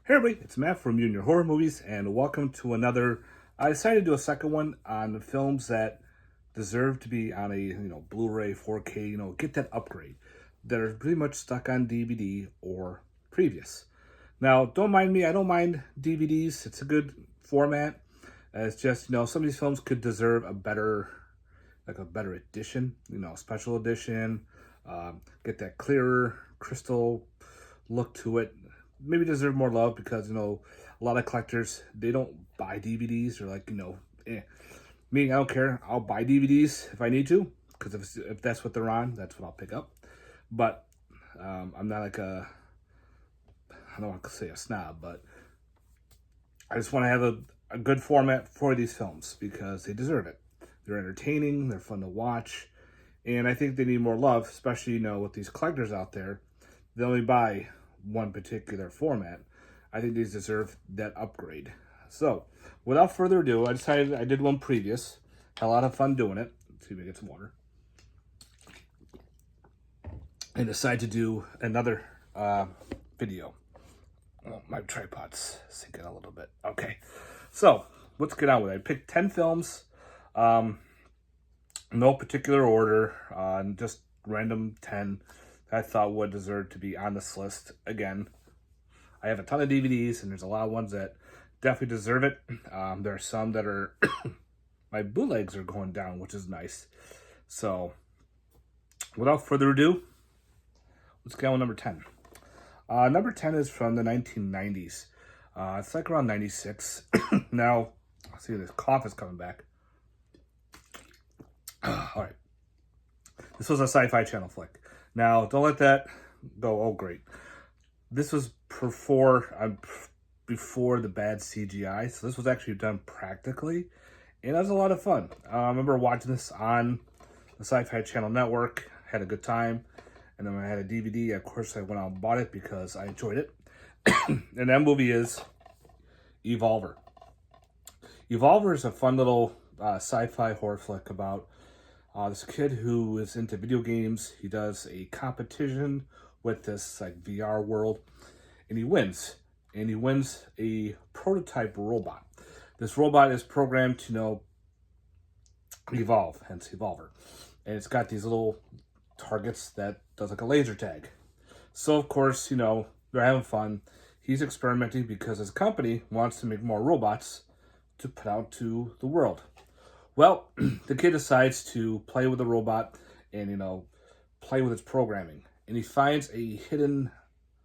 Hey everybody, it's Matt from Your Horror Movies, and welcome to another. I decided to do a second one on films that deserve to be on a Blu-ray, 4K, get that upgrade. That are pretty much stuck on DVD or previous. Now, don't mind me. I don't mind DVDs. It's a good format. It's just some of these films could deserve a better edition. Special edition. Get that clearer, crystal look to it. Maybe deserve more love because a lot of collectors, they don't buy DVDs. They're like, me, I don't care. I'll buy DVDs if I need to, because if that's what they're on, that's what I'll pick up. But I'm not like I don't want to say a snob, but I just want to have a good format for these films because they deserve it. They're entertaining, they're fun to watch, and I think they need more love, especially with these collectors out there. They only buy one particular format. I think these deserve that upgrade. So, without further ado, I decided I did one previous. Had a lot of fun doing it. Let's see if I get some water. And decided to do another video. Oh, my tripod's sinking a little bit. Okay, so let's get on with it. I picked 10 films. No particular order. Just random 10 I thought would deserve to be on this list. Again, I have a ton of DVDs, and there's a lot of ones that definitely deserve it. There are some that are... my bootlegs are going down, which is nice. So, without further ado, let's get on with number 10. Number 10 is from the 1990s. It's like around 96. Now, I'll see this cough is coming back. All right. This was a Sci-Fi Channel flick. Now, don't let that go, oh great. This was before the bad CGI, so this was actually done practically, and it was a lot of fun. I remember watching this on the Sci-Fi Channel network, had a good time, and then when I had a DVD, of course I went out and bought it because I enjoyed it. And that movie is Evolver. Evolver is a fun little sci-fi horror flick about this kid who is into video games. He does a competition with this VR world, and he wins. And he wins a prototype robot. This robot is programmed to evolve, hence Evolver. And it's got these little targets that does like a laser tag. So of course, they're having fun. He's experimenting because his company wants to make more robots to put out to the world. Well, the kid decides to play with the robot and, play with its programming. And he finds a hidden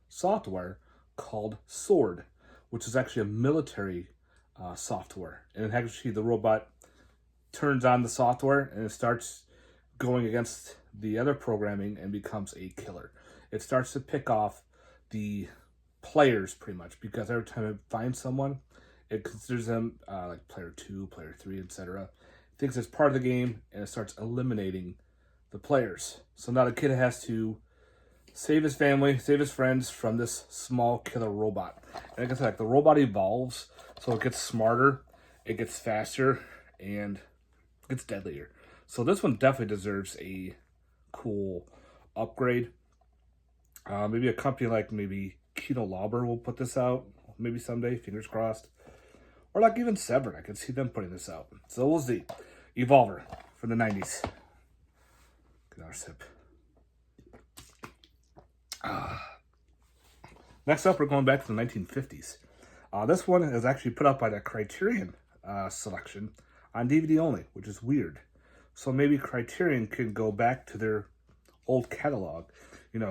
software called Sword, which is actually a military software. And actually, the robot turns on the software and it starts going against the other programming and becomes a killer. It starts to pick off the players pretty much because every time it finds someone, it considers them like player 2, player 3, etc. Thinks it's part of the game, and it starts eliminating the players. So now the kid has to save his family, save his friends from this small killer robot. And like I said, the robot evolves, so it gets smarter, it gets faster, and it gets deadlier. So this one definitely deserves a cool upgrade. Maybe a company like Kino Lorber will put this out, maybe someday, fingers crossed. Or like even Severin, I could see them putting this out. So we'll see. Evolver from the 90s. Get our sip. Next up, we're going back to the 1950s. This one is actually put out by the Criterion selection on DVD only, which is weird. So maybe Criterion can go back to their old catalog,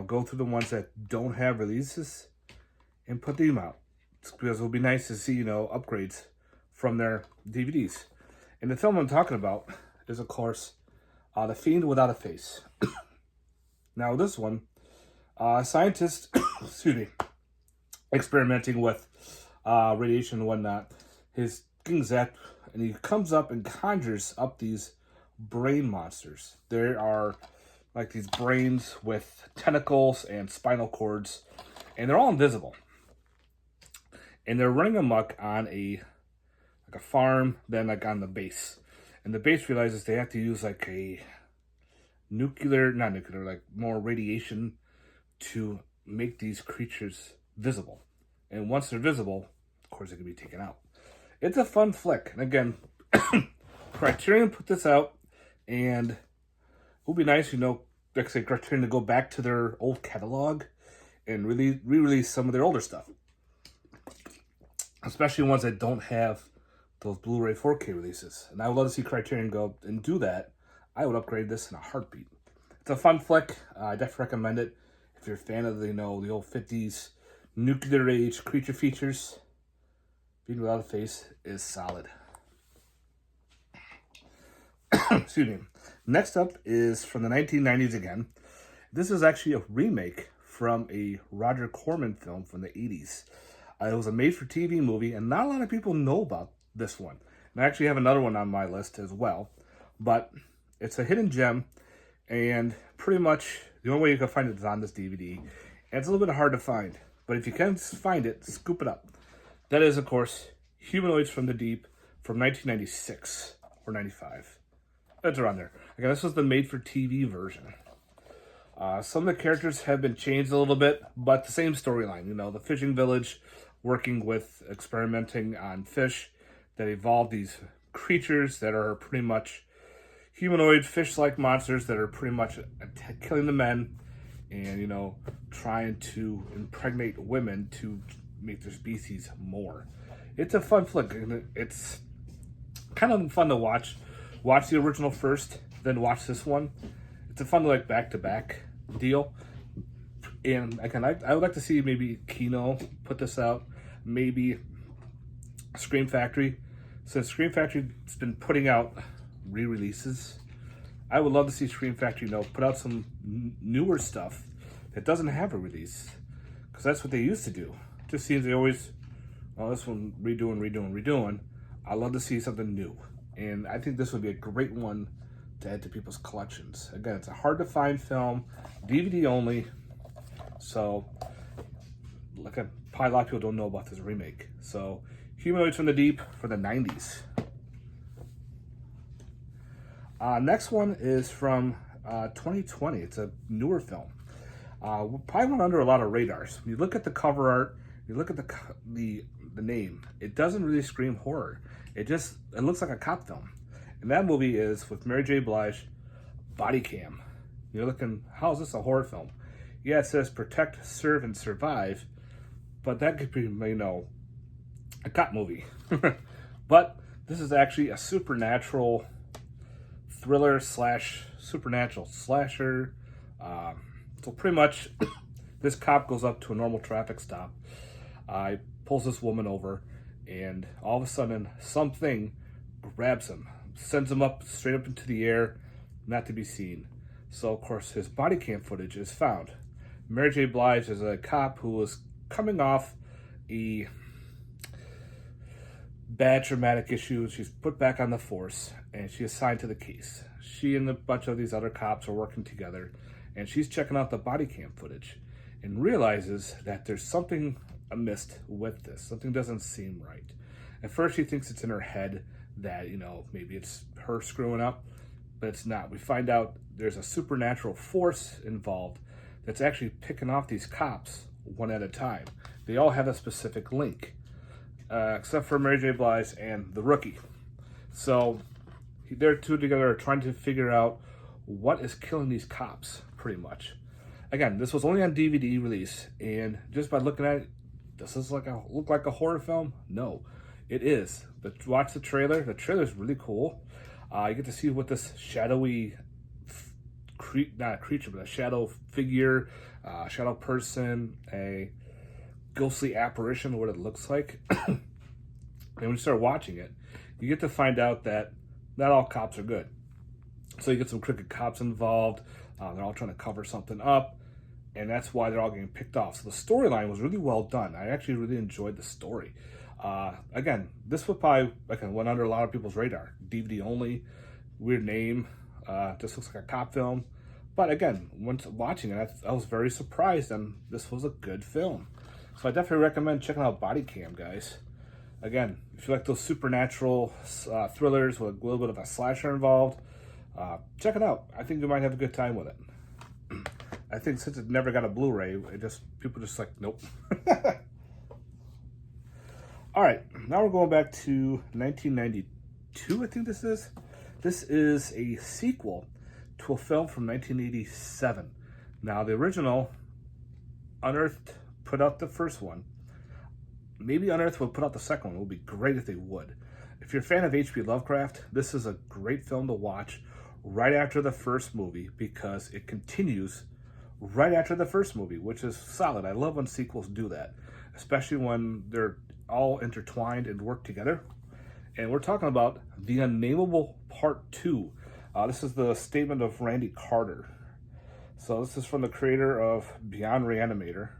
go through the ones that don't have releases and put them out. Because it would be nice to see, upgrades from their DVDs. And the film I'm talking about is, of course, The Fiend Without a Face. Now, this one, scientists, excuse me, experimenting with radiation and whatnot, his getting zapped, and he comes up and conjures up these brain monsters. There are like these brains with tentacles and spinal cords, and they're all invisible. And they're running amok on a farm, then on the base. And the base realizes they have to use a more radiation to make these creatures visible. And once they're visible, of course, they can be taken out. It's a fun flick. And again, Criterion put this out, and it would be nice, like I say, Criterion to go back to their old catalog and really re-release some of their older stuff. Especially ones that don't have those Blu-ray 4K releases. And I would love to see Criterion go and do that. I would upgrade this in a heartbeat. It's a fun flick. I definitely recommend it. If you're a fan of the old 50s nuclear age creature features, Fiend Without a Face is solid. Excuse me. Next up is from the 1990s again. This is actually a remake from a Roger Corman film from the 80s. It was a made-for-TV movie, and not a lot of people know about this one. And I actually have another one on my list as well. But it's a hidden gem, and pretty much the only way you can find it is on this DVD. And it's a little bit hard to find, but if you can find it, scoop it up. That is, of course, Humanoids from the Deep from 1996 or 95. That's around there. Again, this was the made-for-TV version. Some of the characters have been changed a little bit, but the same storyline. The fishing village working with experimenting on fish that evolved these creatures that are pretty much humanoid fish-like monsters that are pretty much killing the men and, trying to impregnate women to make their species more. It's a fun flick. It's kind of fun to watch. Watch the original first, then watch this one. It's a fun, back-to-back deal. And again, I would like to see maybe Kino put this out. Maybe Scream Factory. Since Scream Factory's been putting out re-releases, I would love to see Scream Factory, put out some newer stuff that doesn't have a release. Because that's what they used to do. It just seems they always, this one redoing. I love to see something new. And I think this would be a great one to add to people's collections. Again, it's a hard-to-find film, DVD only. So, probably a lot of people don't know about this remake. So, Humanoids from the Deep for the 90s. Next one is from 2020. It's a newer film. Probably went under a lot of radars. When you look at the cover art, you look at the name, it doesn't really scream horror. It looks like a cop film. And that movie is with Mary J. Blige, Body Cam. You're looking, how is this a horror film? Yeah, it says protect, serve, and survive, but that could be, a cop movie. But this is actually a supernatural thriller / supernatural slasher. So pretty much, this cop goes up to a normal traffic stop. He pulls this woman over, and all of a sudden, something grabs him, sends him straight up into the air, not to be seen. So, of course, his body cam footage is found. Mary J. Blige is a cop who was coming off a bad traumatic issue. She's put back on the force, and she's assigned to the case. She and a bunch of these other cops are working together, and she's checking out the body cam footage and realizes that there's something amiss with this. Something doesn't seem right. At first, she thinks it's in her head that, maybe it's her screwing up, but it's not. We find out there's a supernatural force involved that's actually picking off these cops one at a time. They all have a specific link, except for Mary J. Blige and the rookie. So they're two together trying to figure out what is killing these cops, pretty much. Again, this was only on DVD release, and just by looking at it, does this look like a horror film? No, it is. But watch the trailer. The trailer is really cool. You get to see what this shadowy, not a creature, but a shadow figure, shadow person, a ghostly apparition, what it looks like. And when you start watching it, you get to find out that not all cops are good. So you get some crooked cops involved. They're all trying to cover something up, and that's why they're all getting picked off. So the storyline was really well done. I actually really enjoyed the story. Again, this would probably went under a lot of people's radar. DVD only, weird name, just looks like a cop film. But again, once watching it, I was very surprised, and this was a good film. So I definitely recommend checking out Body Cam, guys. Again, if you like those supernatural thrillers with a little bit of a slasher involved, check it out. I think you might have a good time with it. I think since it never got a Blu-ray, people just like, nope. All right, now we're going back to 1992, I think this is. This is a sequel to a film from 1987. Now, the original, Unearthed put out the first one. Maybe Unearthed would put out the second one. It would be great if they would. If you're a fan of H.P. Lovecraft, this is a great film to watch right after the first movie because it continues right after the first movie, which is solid. I love when sequels do that, especially when they're all intertwined and work together. And we're talking about The Unnamable Part 2. This is the statement of Randy Carter. So this is from the creator of Beyond Reanimator.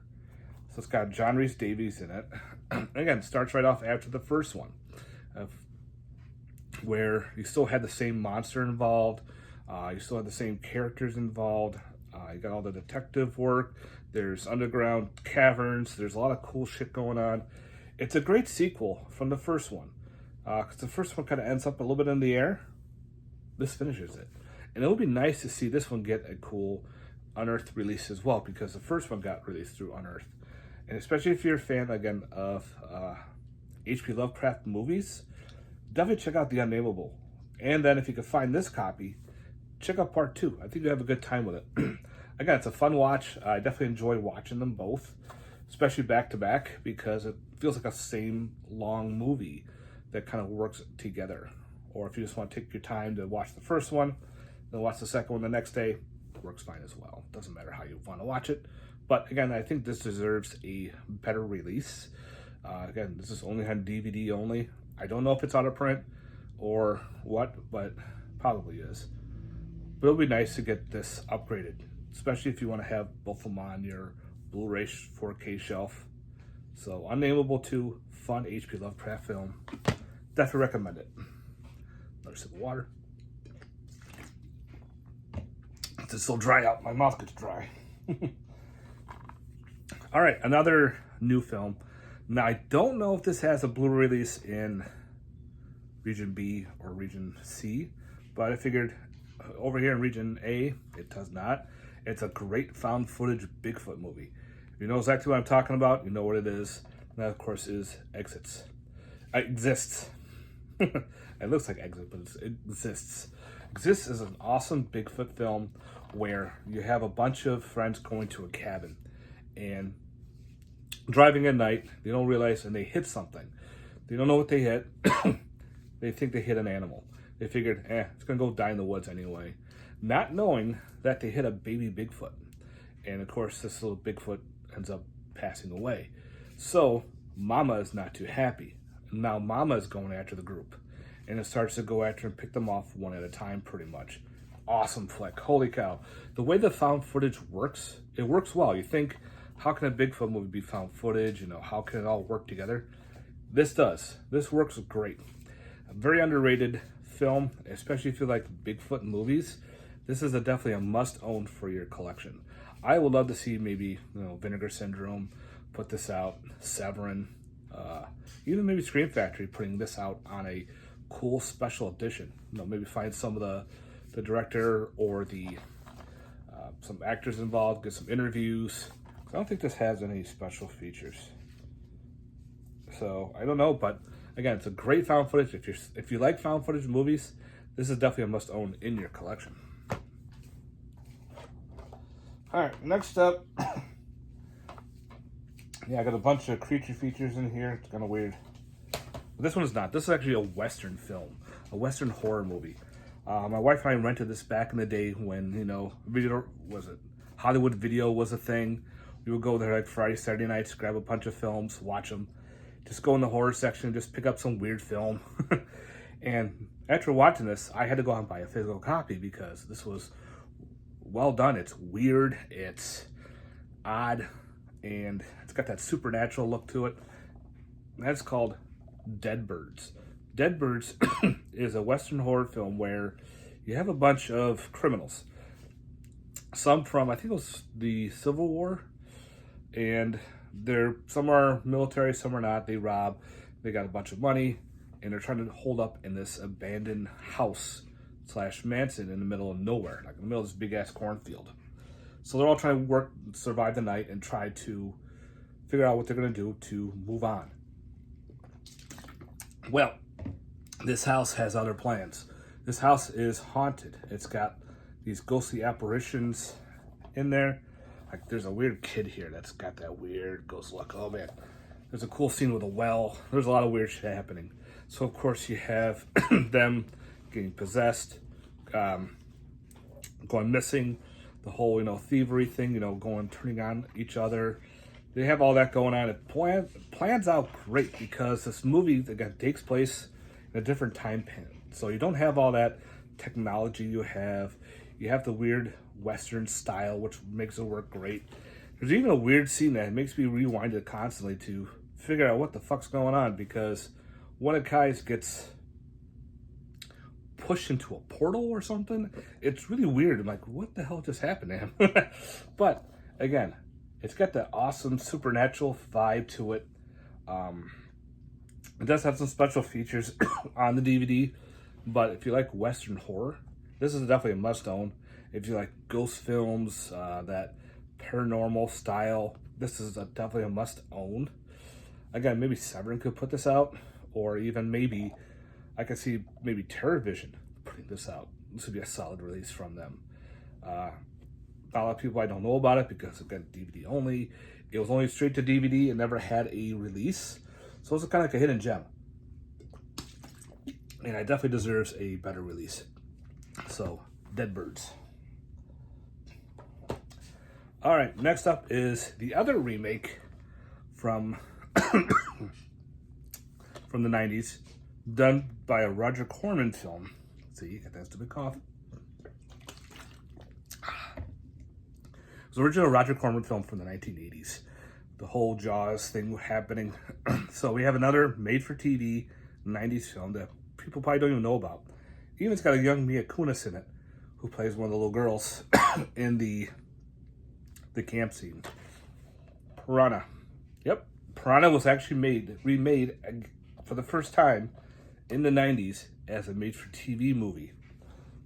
So it's got John Rhys Davies in it. Again, it starts right off after the first one, where you still had the same monster involved. You still had the same characters involved. You got all the detective work. There's underground caverns. There's a lot of cool shit going on. It's a great sequel from the first one. Because the first one kind of ends up a little bit in the air. This finishes it. And it would be nice to see this one get a cool Unearthed release as well, because the first one got released through Unearthed. And especially if you're a fan, again, of H.P. Lovecraft movies, definitely check out The Unnamable. And then if you can find this copy, check out Part 2. I think you'll have a good time with it. Again, it's a fun watch. I definitely enjoy watching them both, especially back to back, because it feels like a same long movie that kind of works together. Or if you just want to take your time to watch the first one, then watch the second one the next day, it works fine as well. Doesn't matter how you want to watch it. But again, I think this deserves a better release. Again, this is only on DVD only. I don't know if it's out of print or what, but probably is. But it'll be nice to get this upgraded, especially if you want to have both of them on your Blu-ray 4K shelf. So, Unnamable II, fun H.P. Lovecraft film. Definitely recommend it. Another sip of water. It's still dry out. My mouth gets dry. All right, another new film. Now, I don't know if this has a Blu-ray release in Region B or Region C, but I figured over here in Region A, it does not. It's a great found footage Bigfoot movie. If you know exactly what I'm talking about, you know what it is. And that, of course, is Exists. It looks like Exit, but it exists. Exists is an awesome Bigfoot film where you have a bunch of friends going to a cabin and driving at night. They don't realize, and they hit something. They don't know what they hit. They think they hit an animal. They figured, it's going to go die in the woods anyway. Not knowing that they hit a baby Bigfoot. And of course, this little Bigfoot ends up passing away. So, Mama is not too happy. Now, Mama is going after the group. And it starts to go after and pick them off one at a time, pretty much. Awesome flick. Holy cow. The way the found footage works, it works well. You think, how can a Bigfoot movie be found footage? You know, how can it all work together? This does. This works great. A very underrated film, especially if you like Bigfoot movies. This is definitely a must-own for your collection. I would love to see maybe, Vinegar Syndrome put this out, Severin, even maybe Scream Factory putting this out on a cool special edition. Maybe find some of the director or the some actors involved, get some interviews. I don't think this has any special features. So I don't know, but again, it's a great found footage. If you like found footage movies, this is definitely a must-own in your collection. All right, next up, I got a bunch of creature features in here. It's kind of weird. But this one is not. This is actually a Western film, a Western horror movie. My wife and I rented this back in the day when, Hollywood Video was a thing. We would go there like Friday, Saturday nights, grab a bunch of films, watch them. Just go in the horror section, just pick up some weird film. And after watching this, I had to go out and buy a physical copy because this was well done. It's weird, it's odd, and it's got that supernatural look to it. And that's called Dead Birds. Dead Birds is a Western horror film where you have a bunch of criminals. Some from, I think it was the Civil War, and some are military, some are not. They rob, they got a bunch of money, and they're trying to hold up in this abandoned house / mansion in the middle of nowhere, like in the middle of this big ass cornfield. So they're all trying to survive the night and try to figure out what they're going to do to move on. Well, this house has other plans. This house is haunted. It's got these ghostly apparitions in there. Like, there's a weird kid here that's got that weird ghost look. Oh man, there's a cool scene with a well. There's a lot of weird shit happening. So of course you have them getting possessed, going missing, the whole, thievery thing, turning on each other. They have all that going on. It plans out great because this movie takes place in a different time pan. So you don't have all that technology you have. You have the weird Western style, which makes it work great. There's even a weird scene that makes me rewind it constantly to figure out what the fuck's going on, because one of the guys gets pushed into a portal or something. It's really weird. I'm like, what the hell just happened to him? But again, it's got that awesome supernatural vibe to it. It does have some special features on the DVD, but if you like Western horror, this is definitely a must-own. If you like ghost films, that paranormal style, this is definitely a must-own. Again, maybe Severin could put this out, or even maybe I could see maybe TerrorVision putting this out. This would be a solid release from them. A lot of people, I don't know about it because, again, DVD only. It was only straight to DVD. It never had a release. So it's kind of like a hidden gem. And it definitely deserves a better release. So, Dead Birds. All right, next up is the other remake from from the 90s, done by a Roger Corman film. See, got that stupid cough. It was an original Roger Corman film from the 1980s. The whole Jaws thing happening. So we have another made-for-TV 90s film that people probably don't even know about. Even it's got a young Mia Kunis in it, who plays one of the little girls in the camp scene. Piranha. Yep. Piranha was actually remade for the first time in the 90s as a made-for-TV movie.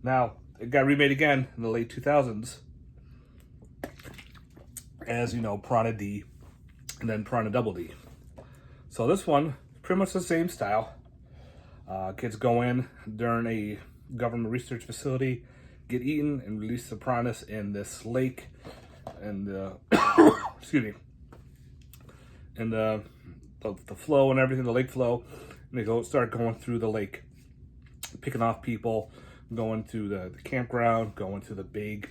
Now, it got remade again in the late 2000s as, Piranha D and then Piranha Double D. So this one, pretty much the same style. Kids go in during a government research facility, get eaten, and release the piranhas in this lake, and excuse me, and the flow and everything, the lake flow, and they start going through the lake, picking off people, going to the campground, going to the big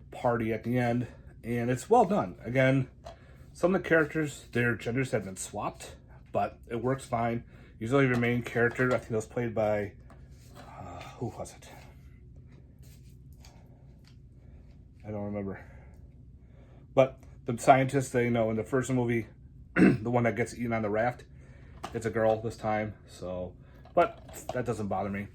party at the end, and it's well done. Again, some of the characters, their genders have been swapped, but it works fine. Usually your main character, I think it was played by, who was it? I don't remember. But the scientist, in the first movie, the one that gets eaten on the raft, it's a girl this time. So, but that doesn't bother me.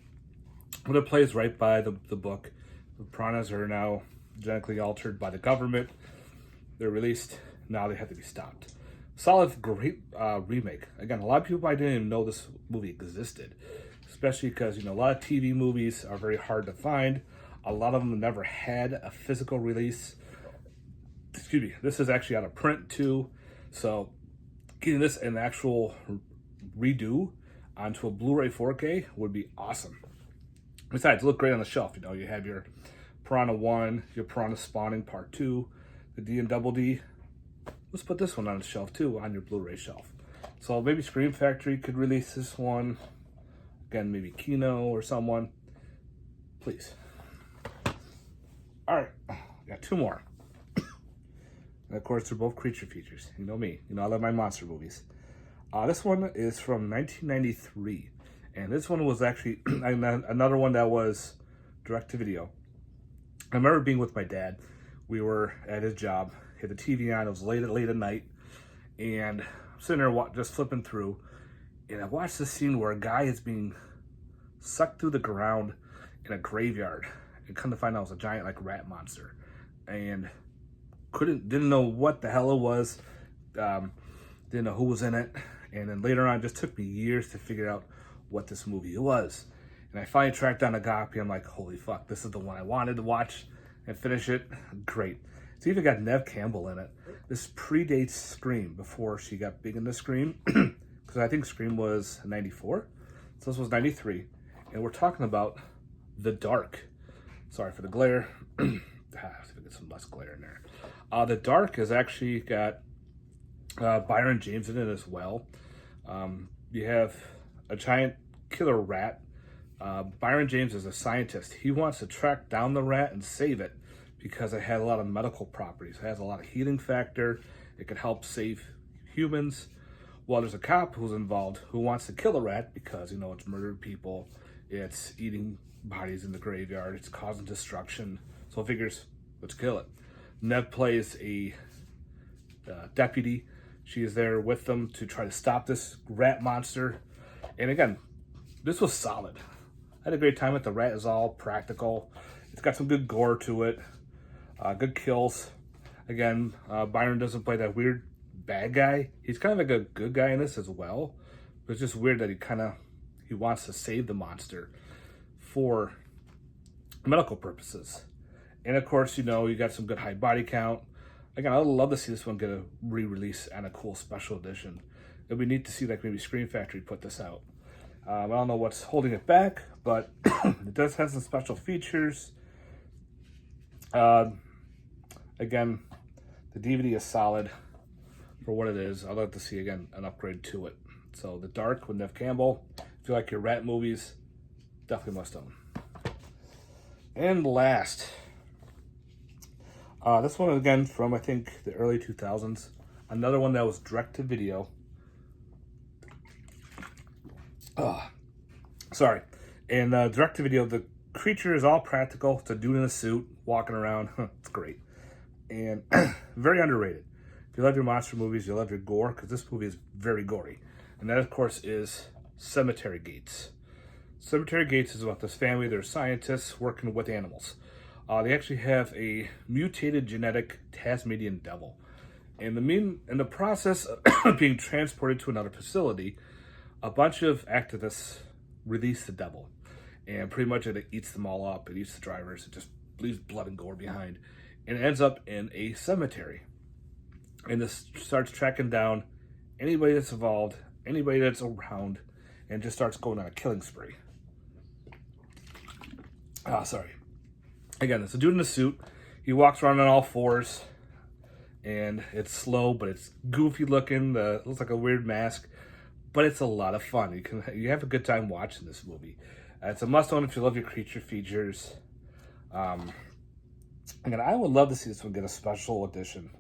But it plays right by the book. The piranhas are now genetically altered by the government. They're released. Now they have to be stopped. Solid, great remake. Again, a lot of people, I didn't even know this movie existed. Especially because, a lot of TV movies are very hard to find. A lot of them never had a physical release. Excuse me, this is actually out of print too. So getting this an actual redo onto a Blu-ray 4K would be awesome. Besides, look great on the shelf. You have your Piranha 1, your Piranha Spawning Part 2, the D and Double D. Let's put this one on the shelf too, on your Blu-ray shelf. So maybe Scream Factory could release this one. Again, maybe Kino or someone. Please. All right, got two more. And of course, they're both creature features. You know me. I love my monster movies. This one is from 1993. And this one was actually another one that was direct-to-video. I remember being with my dad. We were at his job. He had the TV on. It was late at night. And I'm sitting there just flipping through. And I watched this scene where a guy is being sucked through the ground in a graveyard. And come to find out it was a giant rat monster. And didn't know what the hell it was. Didn't know who was in it. And then later on, it just took me years to figure out what this movie was. And I finally tracked down a copy. I'm like, holy fuck, this is the one I wanted to watch and finish it. Great. It's even got Neve Campbell in it. This predates Scream, before she got big into Scream. Because I think Scream was 94. So this was 93. And we're talking about The Dark. Sorry for the glare. Let's get some less glare in there. The Dark has actually got Byron James in it as well. You have a giant killer rat. Byron James is a scientist. He wants to track down the rat and save it because it had a lot of medical properties. It has a lot of healing factor. It could help save humans. Well, there's a cop who's involved who wants to kill the rat because, you know, it's murdered people. It's eating bodies in the graveyard. It's causing destruction. So it figures, let's kill it. Nev plays a deputy. She is there with them to try to stop this rat monster. And again, this was solid. I had a great time with the rat. Is all practical. It's got some good gore to it. Good kills. Again, Byron doesn't play that weird bad guy. He's kind of like a good guy in this as well. But it's just weird that he wants to save the monster for medical purposes. And of course, you know, you got some good high body count. Again, I would love to see this one get a re-release and a cool special edition. It'd be neat to see like maybe Scream Factory put this out. I don't know what's holding it back, but it does have some special features. Again, the DVD is solid for what it is. I'd like to see, again, an upgrade to it. So The Dark with Neve Campbell. If you like your rat movies, definitely must own. And last, this one again from, I think, the early 2000s. Another one that was direct-to-video. Sorry. And direct-to-video, the creature is all practical. It's a dude in a suit walking around. It's great. And very underrated. If you love your monster movies, you love your gore, because this movie is very gory. And that, of course, is Cemetery Gates. Cemetery Gates is about this family. They're scientists working with animals. They actually have a mutated genetic Tasmanian devil. And in the process of being transported to another facility, a bunch of activists release the devil. And pretty much it eats them all up. It eats the drivers. It just leaves blood and gore behind. And it ends up in a cemetery. And this starts tracking down anybody that's involved, anybody that's around, and just starts going on a killing spree. Sorry. Again, it's a dude in a suit. He walks around on all fours, and it's slow, but it's goofy looking. It looks like a weird mask, but it's a lot of fun. You have a good time watching this movie. It's a must-own if you love your creature features. Again, I would love to see this one get a special edition.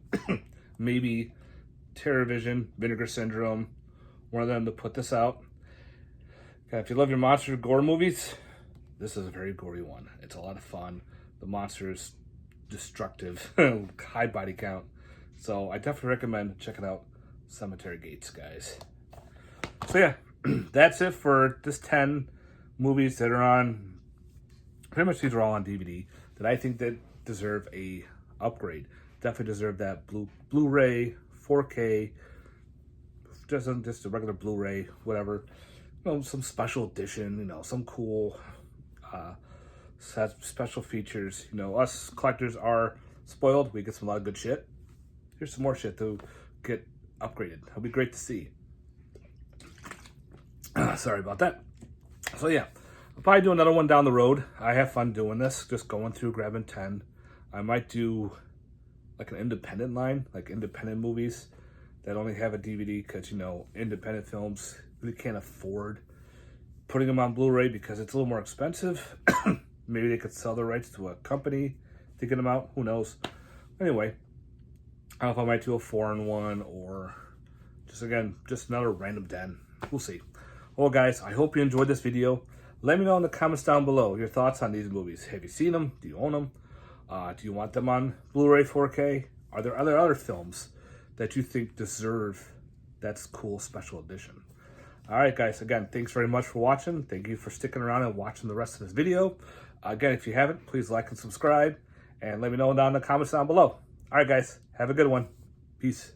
Maybe TerrorVision, Vinegar Syndrome, one of them to put this out. Okay, if you love your monster gore movies, this is a very gory one. It's a lot of fun. The monster is destructive, high body count. So I definitely recommend checking out Cemetery Gates, guys. So yeah, that's it for this 10 movies that are on, pretty much these are all on DVD, that I think that deserve a upgrade. Definitely deserve that Blu-ray, 4K, just a regular Blu-ray, whatever. You know, some special edition, you know, some cool special features. You know, us collectors are spoiled. We get some a lot of good shit. Here's some more shit to get upgraded. It'll be great to see. Sorry about that. So yeah, I'll probably do another one down the road. I have fun doing this, just going through, grabbing 10. I might do like an independent line, like independent movies that only have a DVD, because, you know, independent films really can't afford putting them on Blu-ray because it's a little more expensive. Maybe they could sell the rights to a company to get them out. Who knows? Anyway, I don't know if I might do a foreign one or just, again, just another random 10. We'll see. Well, guys, I hope you enjoyed this video. Let me know in the comments down below your thoughts on these movies. Have you seen them? Do you own them? Do you want them on Blu-ray 4K? Are there other films that you think deserve that cool special edition? All right, guys. Again, thanks very much for watching. Thank you for sticking around and watching the rest of this video. Again, if you haven't, please like and subscribe. And let me know down in the comments down below. All right, guys. Have a good one. Peace.